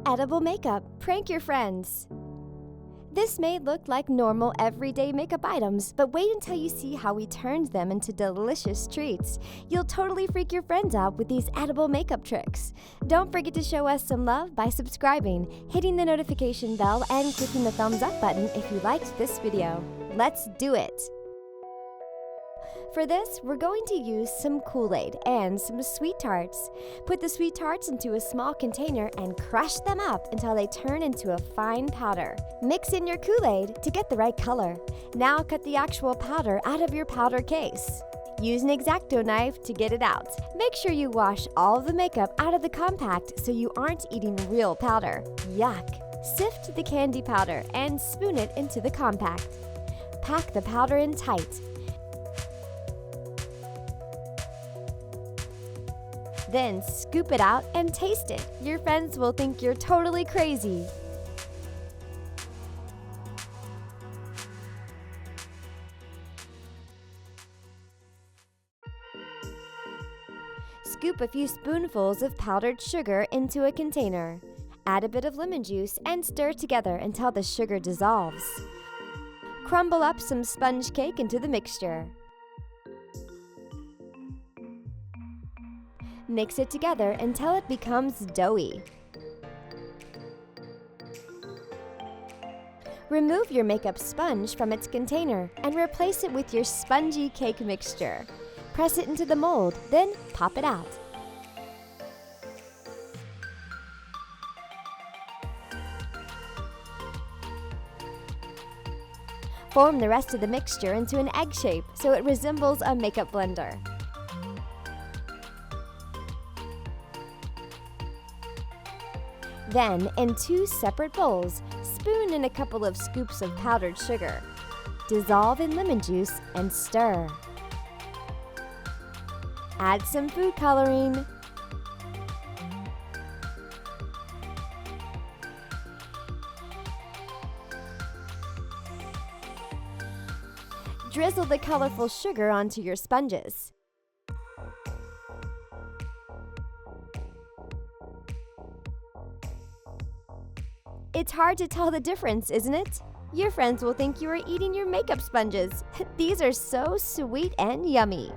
Edible makeup. Prank your friends. This may look like normal everyday makeup items, but wait until you see how we turned them into delicious treats. You'll totally freak your friends out with these edible makeup tricks. Don't forget to show us some love by subscribing, hitting the notification bell, and clicking the thumbs up button if you liked this video. Let's do it! For this, we're going to use some Kool-Aid and some sweet tarts. Put the sweet tarts into a small container and crush them up until they turn into a fine powder. Mix in your Kool-Aid to get the right color. Now cut the actual powder out of your powder case. Use an X-Acto knife to get it out. Make sure you wash all of the makeup out of the compact so you aren't eating real powder. Yuck! Sift the candy powder and spoon it into the compact. Pack the powder in tight. Then scoop it out and taste it. Your friends will think you're totally crazy. Scoop a few spoonfuls of powdered sugar into a container. Add a bit of lemon juice and stir together until the sugar dissolves. Crumble up some sponge cake into the mixture. Mix it together until it becomes doughy. Remove your makeup sponge from its container and replace it with your spongy cake mixture. Press it into the mold, then pop it out. Form the rest of the mixture into an egg shape so it resembles a makeup blender. Then, in two separate bowls, spoon in a couple of scoops of powdered sugar. Dissolve in lemon juice and stir. Add some food coloring. Drizzle the colorful sugar onto your sponges. It's hard to tell the difference, isn't it? Your friends will think you are eating your makeup sponges. These are so sweet and yummy.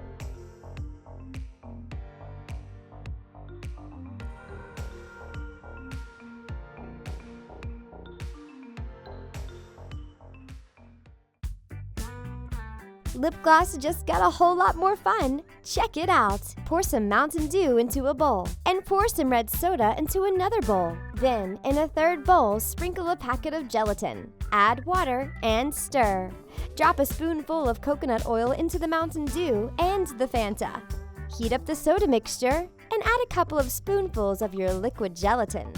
Lip gloss just got a whole lot more fun. Check it out. Pour some Mountain Dew into a bowl and pour some red soda into another bowl. Then, in a third bowl, sprinkle a packet of gelatin. Add water and stir. Drop a spoonful of coconut oil into the Mountain Dew and the Fanta. Heat up the soda mixture and add a couple of spoonfuls of your liquid gelatin.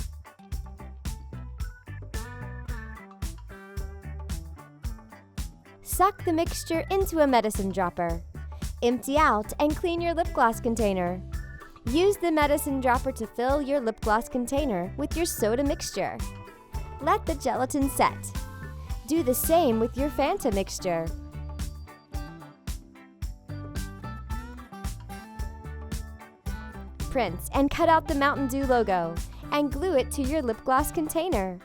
Suck the mixture into a medicine dropper. Empty out and clean your lip gloss container. Use the medicine dropper to fill your lip gloss container with your soda mixture. Let the gelatin set. Do the same with your Fanta mixture. Print and cut out the Mountain Dew logo and glue it to your lip gloss container.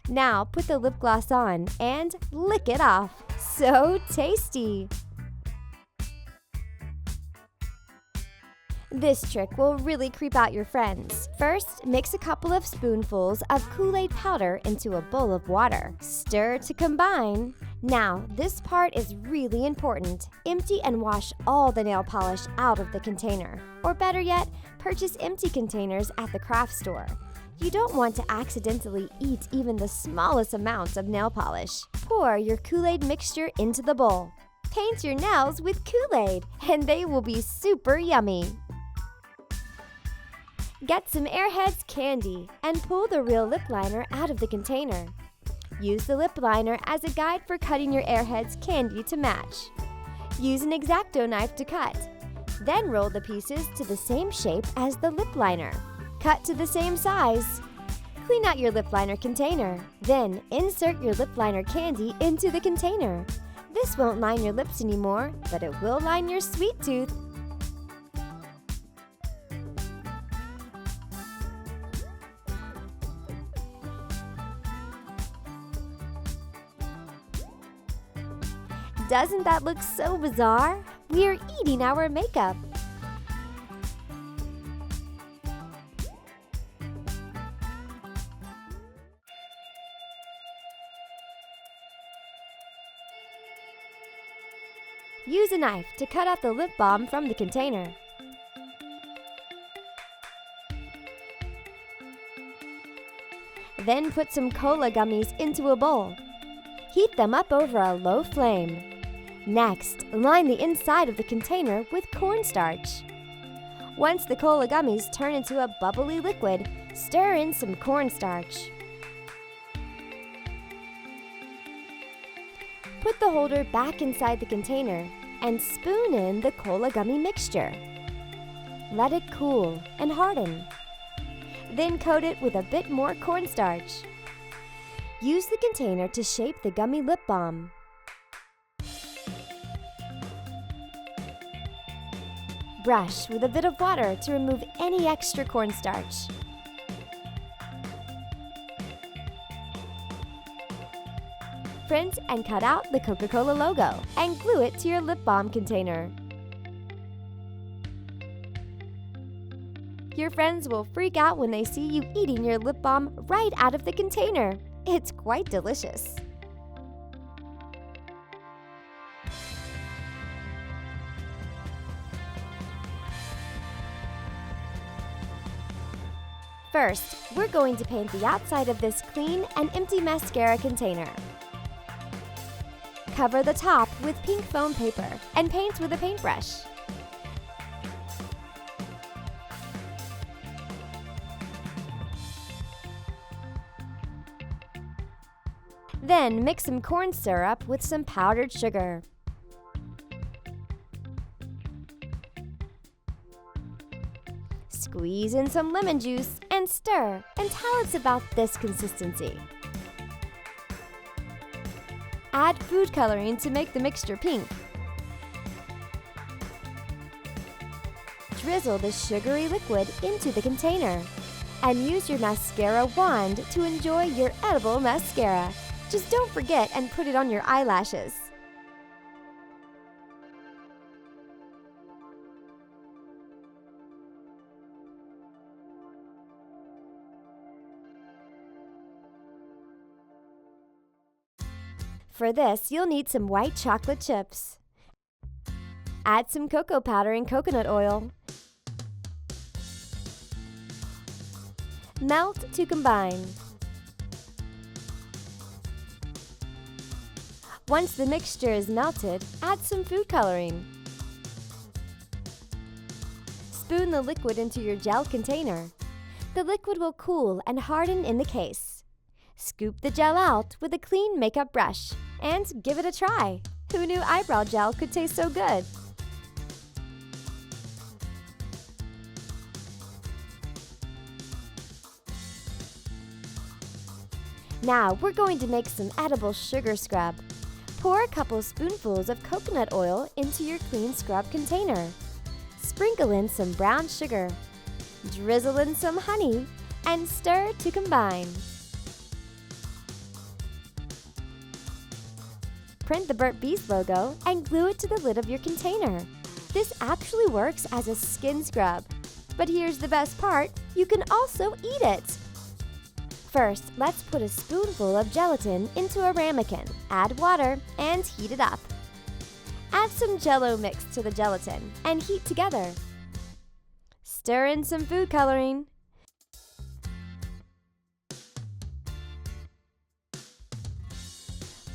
Now put the lip gloss on and lick it off. So tasty! This trick will really creep out your friends. First, mix a couple of spoonfuls of Kool-Aid powder into a bowl of water. Stir to combine. Now, this part is really important. Empty and wash all the nail polish out of the container. Or better yet, purchase empty containers at the craft store. You don't want to accidentally eat even the smallest amount of nail polish. Pour your Kool-Aid mixture into the bowl. Paint your nails with Kool-Aid, and they will be super yummy. Get some Airheads candy and pull the real lip liner out of the container. Use the lip liner as a guide for cutting your Airheads candy to match. Use an X-Acto knife to cut. Then roll the pieces to the same shape as the lip liner. Cut to the same size. Clean out your lip liner container. Then insert your lip liner candy into the container. This won't line your lips anymore, but it will line your sweet tooth. Doesn't that look so bizarre? We're eating our makeup. Use a knife to cut out the lip balm from the container. Then put some cola gummies into a bowl. Heat them up over a low flame. Next, line the inside of the container with cornstarch. Once the cola gummies turn into a bubbly liquid, stir in some cornstarch. Put the holder back inside the container and spoon in the cola gummy mixture. Let it cool and harden. Then coat it with a bit more cornstarch. Use the container to shape the gummy lip balm. Brush with a bit of water to remove any extra cornstarch. Print and cut out the Coca-Cola logo and glue it to your lip balm container. Your friends will freak out when they see you eating your lip balm right out of the container. It's quite delicious. First, we're going to paint the outside of this clean and empty mascara container. Cover the top with pink foam paper and paint with a paintbrush. Then mix some corn syrup with some powdered sugar. Squeeze in some lemon juice and stir until it's about this consistency. Add food coloring to make the mixture pink. Drizzle the sugary liquid into the container and use your mascara wand to enjoy your edible mascara. Just don't forget and put it on your eyelashes. For this, you'll need some white chocolate chips. Add some cocoa powder and coconut oil. Melt to combine. Once the mixture is melted, add some food coloring. Spoon the liquid into your gel container. The liquid will cool and harden in the case. Scoop the gel out with a clean makeup brush and give it a try. Who knew eyebrow gel could taste so good? Now we're going to make some edible sugar scrub. Pour a couple spoonfuls of coconut oil into your clean scrub container. Sprinkle in some brown sugar. Drizzle in some honey and stir to combine. Print the Burnt Bees logo and glue it to the lid of your container. This actually works as a skin scrub. But here's the best part, you can also eat it! First, let's put a spoonful of gelatin into a ramekin, add water, and heat it up. Add some Jell-O mix to the gelatin and heat together. Stir in some food coloring.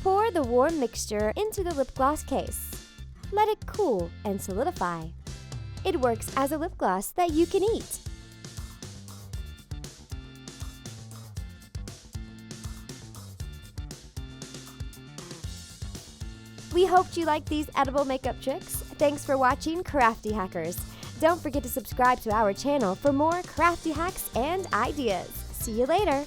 Pour the warm mixture into the lip gloss case. Let it cool and solidify. It works as a lip gloss that you can eat. We hoped you liked these edible makeup tricks. Thanks for watching Crafty Hackers. Don't forget to subscribe to our channel for more crafty hacks and ideas. See you later!